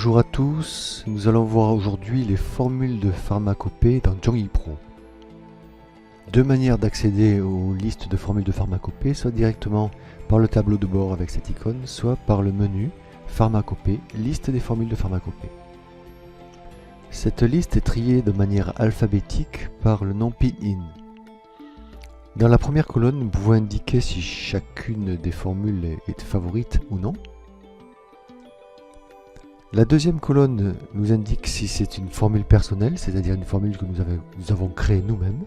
Bonjour à tous, nous allons voir aujourd'hui les formules de pharmacopée dans Zhongyi Pro. Deux manières d'accéder aux listes de formules de pharmacopée, soit directement par le tableau de bord avec cette icône, soit par le menu Pharmacopée, liste des formules de pharmacopée. Cette liste est triée de manière alphabétique par le nom Pinyin. Dans la première colonne, nous pouvons indiquer si chacune des formules est favorite ou non. La deuxième colonne nous indique si c'est une formule personnelle, c'est-à-dire une formule que nous avons créée nous-mêmes.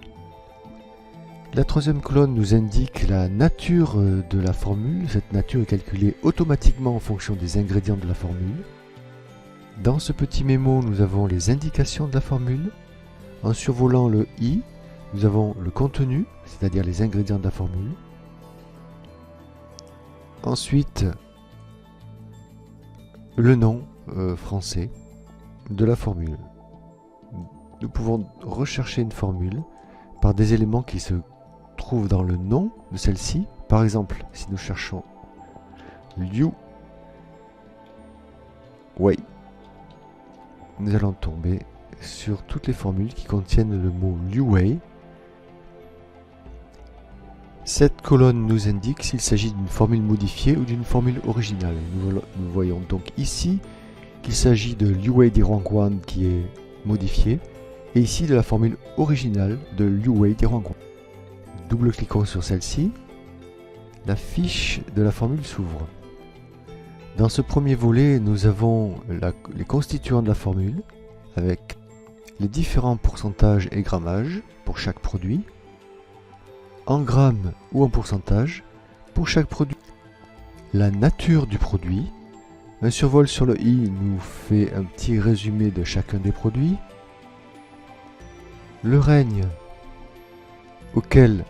La troisième colonne nous indique la nature de la formule. Cette nature est calculée automatiquement en fonction des ingrédients de la formule. Dans ce petit mémo, nous avons les indications de la formule. En survolant le i, nous avons le contenu, c'est-à-dire les ingrédients de la formule. Ensuite, le nom français de la formule. Nous pouvons rechercher une formule par des éléments qui se trouvent dans le nom de celle-ci. Par exemple, si nous cherchons Liu Wei, nous allons tomber sur toutes les formules qui contiennent le mot Liu Wei. Cette colonne nous indique s'il s'agit d'une formule modifiée ou d'une formule originale. Nous voyons donc ici qu'il s'agit de Liu Wei di Huangguan qui est modifiée, et ici de la formule originale de Liu Wei di Huangguan. Double-cliquons sur celle-ci, la fiche de la formule s'ouvre. Dans ce premier volet, nous avons les constituants de la formule, avec les différents pourcentages et grammages pour chaque produit, en grammes ou en pourcentage pour chaque produit, la nature du produit. Un survol sur le i nous fait un petit résumé de chacun des produits, le règne auquel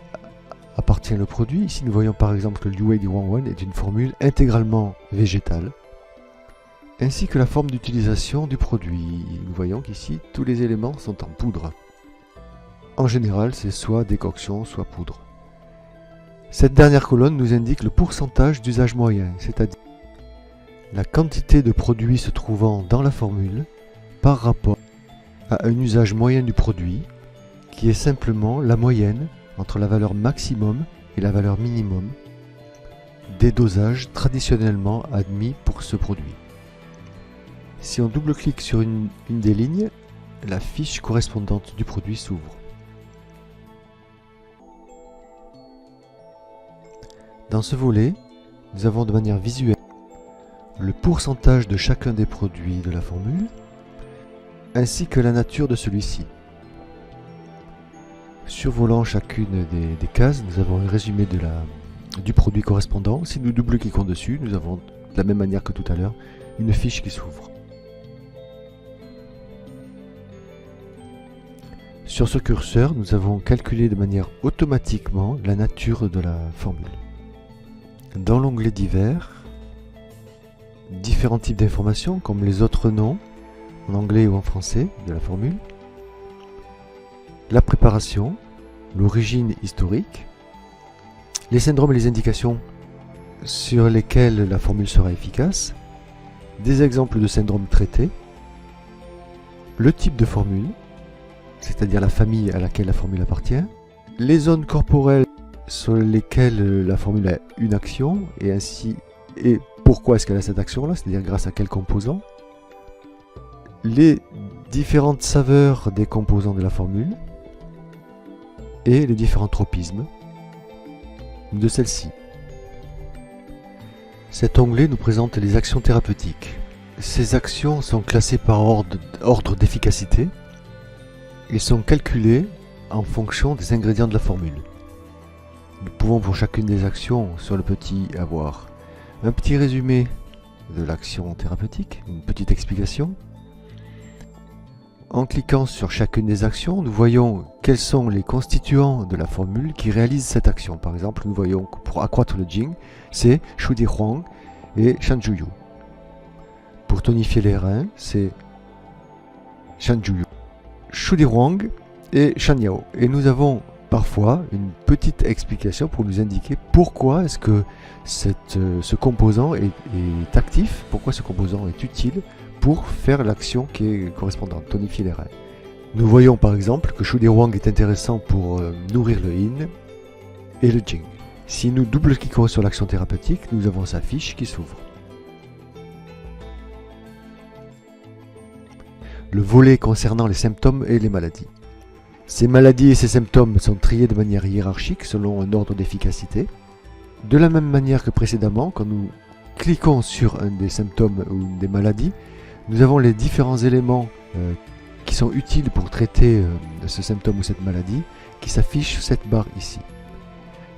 appartient le produit. Ici nous voyons par exemple que le Liu Wei di Huangguan est une formule intégralement végétale, ainsi que la forme d'utilisation du produit. Nous voyons qu'ici tous les éléments sont en poudre. En général, c'est soit décoction, soit poudre. Cette dernière colonne nous indique le pourcentage d'usage moyen, c'est-à-dire la quantité de produits se trouvant dans la formule par rapport à un usage moyen du produit, qui est simplement la moyenne entre la valeur maximum et la valeur minimum des dosages traditionnellement admis pour ce produit. Si on double-clique sur une des lignes, la fiche correspondante du produit s'ouvre. Dans ce volet, nous avons de manière visuelle le pourcentage de chacun des produits de la formule, ainsi que la nature de celui-ci. Survolant chacune des cases, nous avons un résumé du produit correspondant. Si nous double-cliquons dessus, nous avons, de la même manière que tout à l'heure, une fiche qui s'ouvre. Sur ce curseur, nous avons calculé de manière automatiquement la nature de la formule. Dans l'onglet Divers, différents types d'informations comme les autres noms, en anglais ou en français, de la formule, la préparation, l'origine historique, les syndromes et les indications sur lesquels la formule sera efficace, des exemples de syndromes traités, le type de formule, c'est-à-dire la famille à laquelle la formule appartient, les zones corporelles sur lesquelles la formule a une action, et pourquoi est-ce qu'elle a cette action-là, c'est-à-dire grâce à quel composant, les différentes saveurs des composants de la formule, et les différents tropismes de celle-ci. Cet onglet nous présente les actions thérapeutiques. Ces actions sont classées par ordre d'efficacité et sont calculées en fonction des ingrédients de la formule. Nous pouvons pour chacune des actions sur le petit avoir un petit résumé de l'action thérapeutique, une petite explication. En cliquant sur chacune des actions, nous voyons quels sont les constituants de la formule qui réalisent cette action. Par exemple, nous voyons que pour accroître le Jing, c'est Shu Di Huang et Shan Zhu Yu. Pour tonifier les reins, c'est Shan Zhu Yu, Shu Di Huang et Shan Yao. Et nous avons parfois une petite explication pour nous indiquer pourquoi est-ce que ce composant est actif, pourquoi ce composant est utile pour faire l'action qui est correspondante, tonifier les reins. Nous voyons par exemple que Shu Di Huang est intéressant pour nourrir le yin et le jing. Si nous double-cliquons sur l'action thérapeutique, nous avons sa fiche qui s'ouvre. Le volet concernant les symptômes et les maladies. Ces maladies et ces symptômes sont triés de manière hiérarchique selon un ordre d'efficacité. De la même manière que précédemment, quand nous cliquons sur un des symptômes ou une des maladies, nous avons les différents éléments qui sont utiles pour traiter ce symptôme ou cette maladie qui s'affichent sur cette barre ici.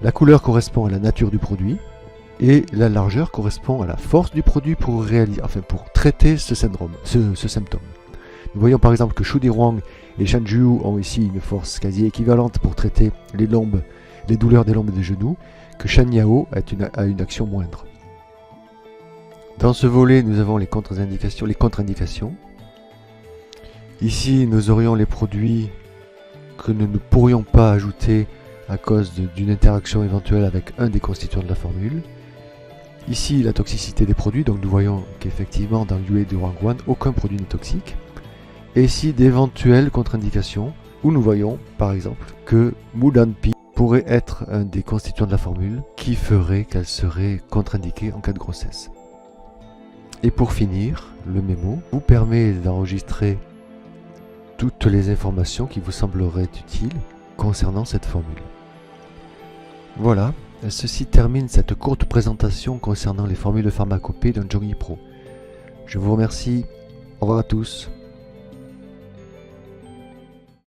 La couleur correspond à la nature du produit et la largeur correspond à la force du produit pour traiter ce syndrome, ce symptôme. Nous voyons par exemple que Shu Di Huang et Shan Ju ont ici une force quasi équivalente pour traiter les douleurs des lombes et des genoux, que Shan Yao a une action moindre. Dans ce volet, nous avons les contre-indications. Ici, nous aurions les produits que nous ne pourrions pas ajouter à cause d'une interaction éventuelle avec un des constituants de la formule. Ici, la toxicité des produits, donc nous voyons qu'effectivement dans l'Yue Di Huang Wan, aucun produit n'est toxique. Et ici, d'éventuelles contre-indications, où nous voyons par exemple que Mudanpi pourrait être un des constituants de la formule qui ferait qu'elle serait contre-indiquée en cas de grossesse. Et pour finir, le mémo vous permet d'enregistrer toutes les informations qui vous sembleraient utiles concernant cette formule. Voilà, ceci termine cette courte présentation concernant les formules de pharmacopée d'un Zhongyi Pro. Je vous remercie, au revoir à tous.